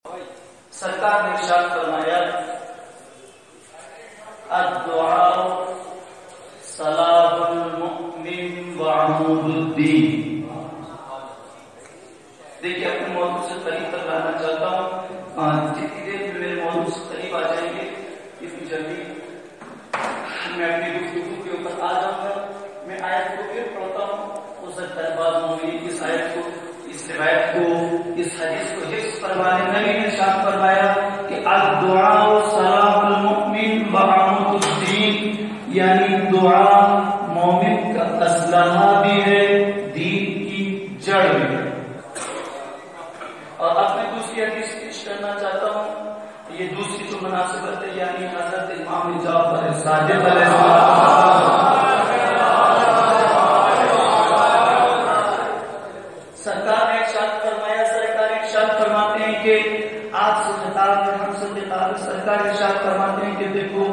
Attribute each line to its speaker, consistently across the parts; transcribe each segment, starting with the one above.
Speaker 1: سرکار نے ارشاد فرمایا الدعاء صلاح المؤمن وعمود الدین. دیکھیے اپنے موضوع سے قریب تک لانا چاہتا ہوں. جتنی دیر میں میرے موضوع سے قریب آ جائیں گے اتنی جلدی میں اپنی گفتگو کے اوپر آ جاؤں گا. میں آیت کو پھر پڑھتا ہوں. ہو سکتا ہے بعض مومنین اس آیت کو، اس روایت کو، اس حدیث کو حفظ فرمانے. نبی نے ارشاد فرمایا کہ الدعاء صلاح المؤمن وعمود الدین، یعنی دعا مومن کا اسلحہ بھی ہے، دین کی جڑ بھی ہے. اور اب میں دوسری حدیث پیش کرنا چاہتا ہوں. یہ دوسری جو مناسبت ہے یعنی حضرت امام جعفر صادق علیہ السلام سرکار نے ارشاد فرمایا، سرکار ارشاد فرماتے ہیں کہ آپ سے خطاب ہے، ہم سے خطاب ہے. سرکار ارشاد فرماتے ہیں کہ دیکھو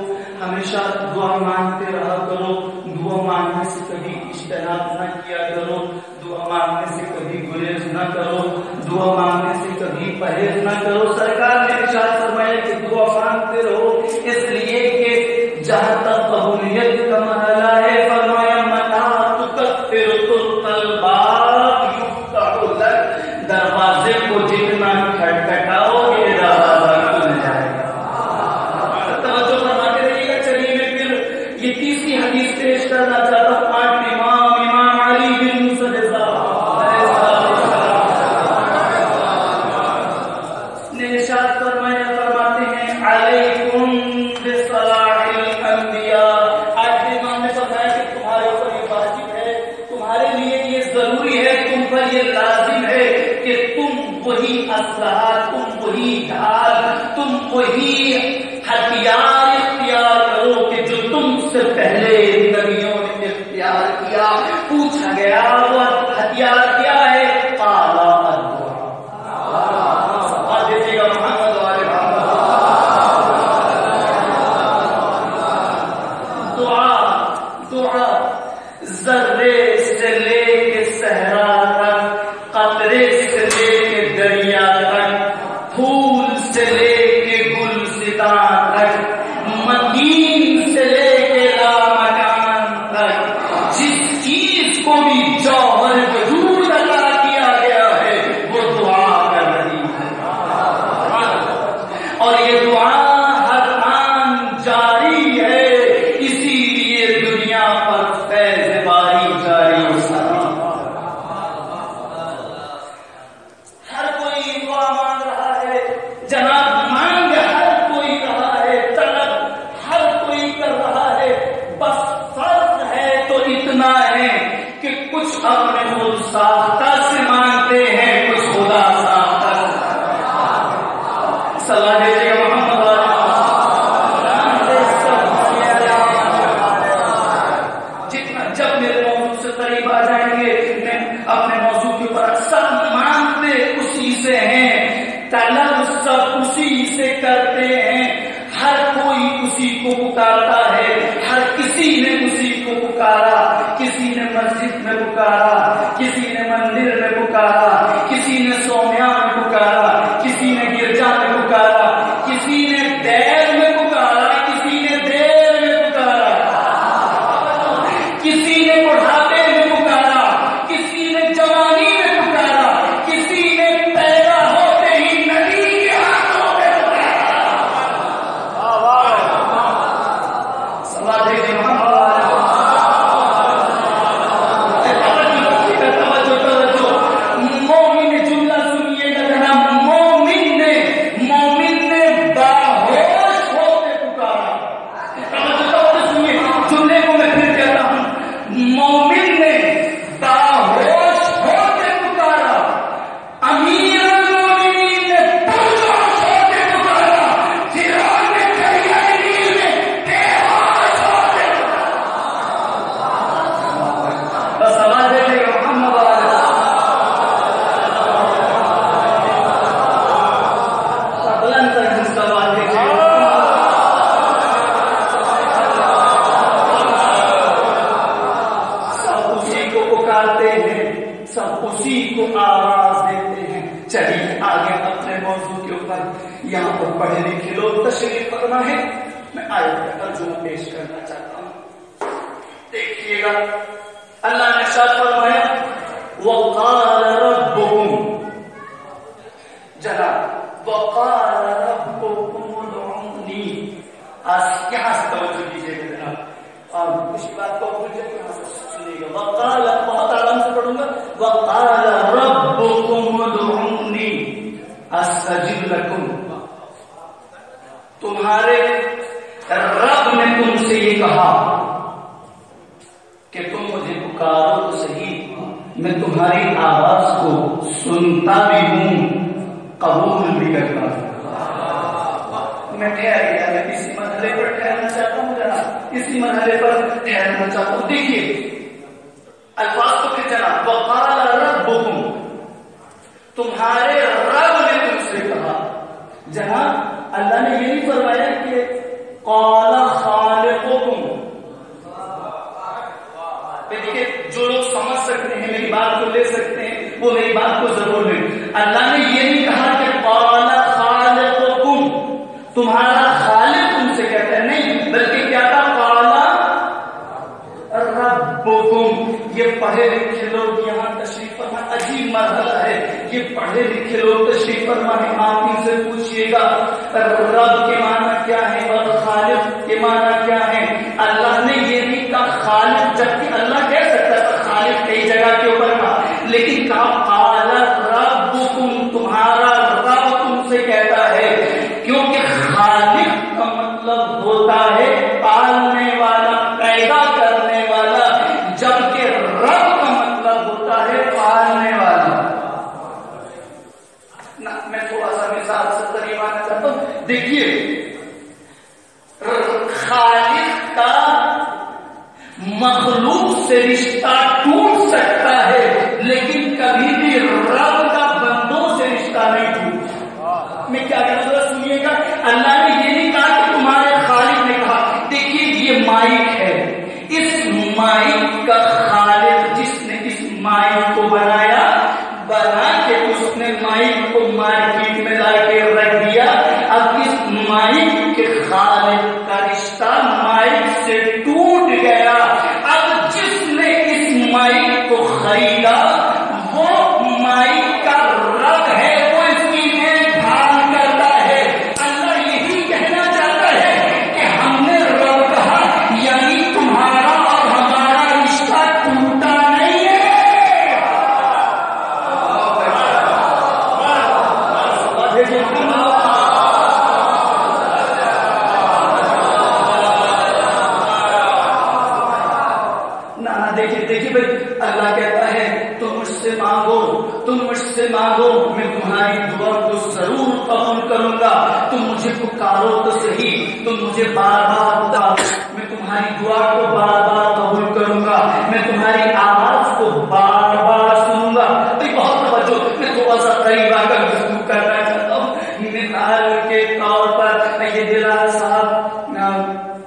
Speaker 1: ہمیشہ دعا مانگتے رہا کرو، دعا مانگنے سے کبھی اجتناب نہ کیا کرو، دعا مانگنے سے کبھی گریز نہ کرو، دعا مانگنے سے کبھی پرہیز نہ کرو. سرکار نے ارشاد فرمایا کہ دعا مانگتے رہو، اس لیے کہ جہاں تک قبولیت کا مرحلہ ہے فرمایا متا تکفر الباب یفتح لک، دروازے کو جتنا کھٹکھٹاؤ گے دروازہ کھل جائے گا. توجہ فرماتے رہیے گا. چلیے میں پھر یہ تیسری حدیث پیش کرنا چاہتا ہوں. امام علی بن موسی نے ارشاد فرمایا، فرماتے ہیں علیکم بصلاح الانبیاء. آج امام نے فرمایا کہ تمہارے اوپر یہ واجب ہے، تمہارے لیے یہ ضروری ہے، تم پر یہ لازم ہے کہ تم وہی اسلحہ، تم وہی ڈھال، تم وہی ہتھیار اختیار کرو کہ جو تم سے پہلے نبیوں نے اختیار کیا. پوچھا گیا وہ ہتھیار کیا ہے؟ قال الدعاء. دیکھیے گا محمد والے دعا ذرے سے لے کے صحرا تک، قطرے سے لے کے دریا تک، پھول سے لے کے گلستان تک، مدین سے لے کے لامکان تک، جس چیز کو بھی جوہر وجود عطا کیا گیا ہے وہ دعا کر رہی ہے. اور یہ دعا ہر آن جاری ہے، اسی لیے دنیا پر فیض باری جاری ہو سکتی. ہر کوئی دعا مانگ رہا ہے جناب، مانگ ہر کوئی رہا ہے، طلب ہر کوئی کر رہا ہے. بس فرق ہے تو اتنا ہے کہ کچھ اپنے خود ساختہ سے مانگتے ہیں، کچھ خدا ساختہ سے. صلاح دیجیے گا محمد جتنا. جب میرے موضوع سے قریب آ جائیں گے میں اپنے موضوع کے اوپر سب مانگتے اسی سے ہیں، طلب سب اسی سے کرتے ہیں، ہر کوئی اسی کو پکارتا ہے، ہر کسی نے اسی کو پکارا. کسی نے مسجد میں پکارا، کسی نے مندر میں پکارا، کسی نے سومیا میں پکارا، کسی نے گرجا میں پکارا، کسی نے دیر میں پکارا، کسی نے دیر میں پکارا، کسی نے بڑھاپے میں پکارا، کسی نے جوانی میں پکارا، کسی نے پیدا ہوتے ہی نبی کے ہاتھوں میں پکارا. صلاح دیجیے محمد. یہاں پر پڑھے لکھے لوگ تشریف فرما ہے. میں آیت کا ترجمہ پیش کرنا چاہتا ہوں. دیکھیے گا اللہ نے ارشاد فرمایا وقال ربكم، جناب وقال ربكم ادعوني. یہاں سے توجہ دیجیے گا جناب، اور اسی بات کو بھول جائے یہاں سے سنیے گا. وقال، بہت آرام سے پڑھوں گا. وقال ربكم ادعوني استجب لكم. تمہارے رب نے تم سے یہ کہا کہ تم مجھے پکارو تو صحیح، میں تمہاری آواز کو سنتا بھی ہوں، قبول بھی کرتا ہوں. میں ٹھہر گیا، میں اسی مرحلے پر ٹھہرنا چاہتا ہوں جناب، اسی مرحلے پر ٹھہرنا چاہتا ہوں. دیکھیے الفاظ کو پھر جناب وقال ربكم، تمہارے رب نے تم سے کہا. جناب اللہ نے یہ نہیں فرمایا کہ قال خالقكم. دیکھیے جو لوگ سمجھ سکتے ہیں میری بات کو لے سکتے ہیں وہ میری بات کو ضرور لیں. اللہ نے یہ نہیں کہا کہ قال خالقكم، تمہارا خالق تم سے کہتا ہے، نہیں، بلکہ کیا تھا قال ربكم. یہ پڑھے لکھے لوگ یہاں تشریف فرما، عجیب مرحلہ ہے. یہ پڑھے لکھے لوگ تشریف فرما ہے. آپ ان سے پوچھئے گا رب کے معنی کیا ہے اور خالق کے معنی کیا ہے. اللہ نے یہ بھی کہا خالق، جبکہ اللہ کہہ سکتا ہے خالق کئی جگہ کے اوپر کہا، لیکن کہا قال ربكم، تمہارا رب تم سے کہتا ہے. کیونکہ خالق کا مطلب ہوتا ہے پالنے والا، پیدا کرنے والا، جبکہ رب کا مطلب ہوتا ہے پالنے والا. میں تھوڑا سا مثال سے قریب آنا چاہتا ہوں. دیکھیے خالق کا مخلوق سے رشتہ ٹوٹ سکتا ہے، لیکن کبھی بھی رب کا بندوں سے رشتہ نہیں ٹوٹتا. میں کیا کہہ رہا ہوں سنیے گا. اللہ نے یہ نہیں کہا کہ تمہارے خالق نے کہا. دیکھیے یہ مائک ہے، اس مائک کا خالق جس نے اس مائک کو بنایا، بنا کے اس نے مائک کو مارکیٹ میں لا کے رکھ دیا. اب اس مائک کے خالق کا رشتہ مائک سے ٹوٹ گیا. اب جس نے اس مائک کو خریدا وہ مائک کا رب ہے، وہ اس کی دیکھ بھال کرتا ہے. اللہ یہی کہنا چاہتا ہے کہ ہم نے رب کہا، یعنی تمہارا اور ہمارا رشتہ ٹوٹا نہیں ہے. دیکھیے بھائی اللہ کہتا ہے تم مجھ سے مانگو، تم مجھ سے مانگو، میں تمہاری دعا کو ضرور قبول کروں گا. تم مجھے پکارو تو صحیح، تم مجھے بار بار پکارو، میں تمہاری دعا کو بار بار قبول کروں گا، میں تمہاری آواز کو بار بار سنوں گا. تو بہت توجہ، میں تھوڑا سا قریب آ کر گفتگو کرنا چاہتا ہوں. مثال کے طور پر یہ دلال صاحب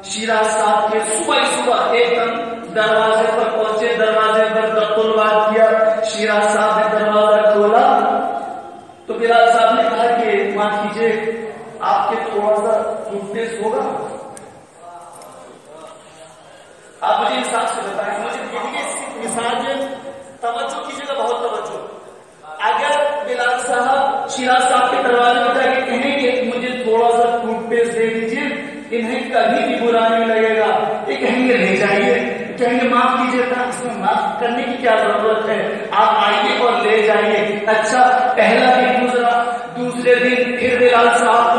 Speaker 1: شیراز صاحب کے صبح ایک دم دروازے پر پہنچے، دروازے پر دخل الباب کیا. شیراز صاحب نے دروازہ کھولا تو بلال صاحب نے کہا کہ معاف کیجیے آپ کے تھوڑا سا فٹنس ہوگا. آپ مجھے انصاف سے بتائیں، مجھے مثال میں توجہ کیجیے گا، بہت توجہ. اگر بلال صاحب شیراز صاحب کے دروازے پر جا کے کہیں کہ مجھے تھوڑا سا ٹوتھ پیسٹ دے دیجیے، انہیں کبھی بھی برا نہیں لگے گا. یہ کہیں گے لے جائیے، کہیں گے معاف کیجیے تھا، اس میں معاف کرنے کی کیا ضرورت ہے، آپ آئیے اور لے جائیے. اچھا پہلا دن گزرا، دوسرے دن پھر بلال صاحب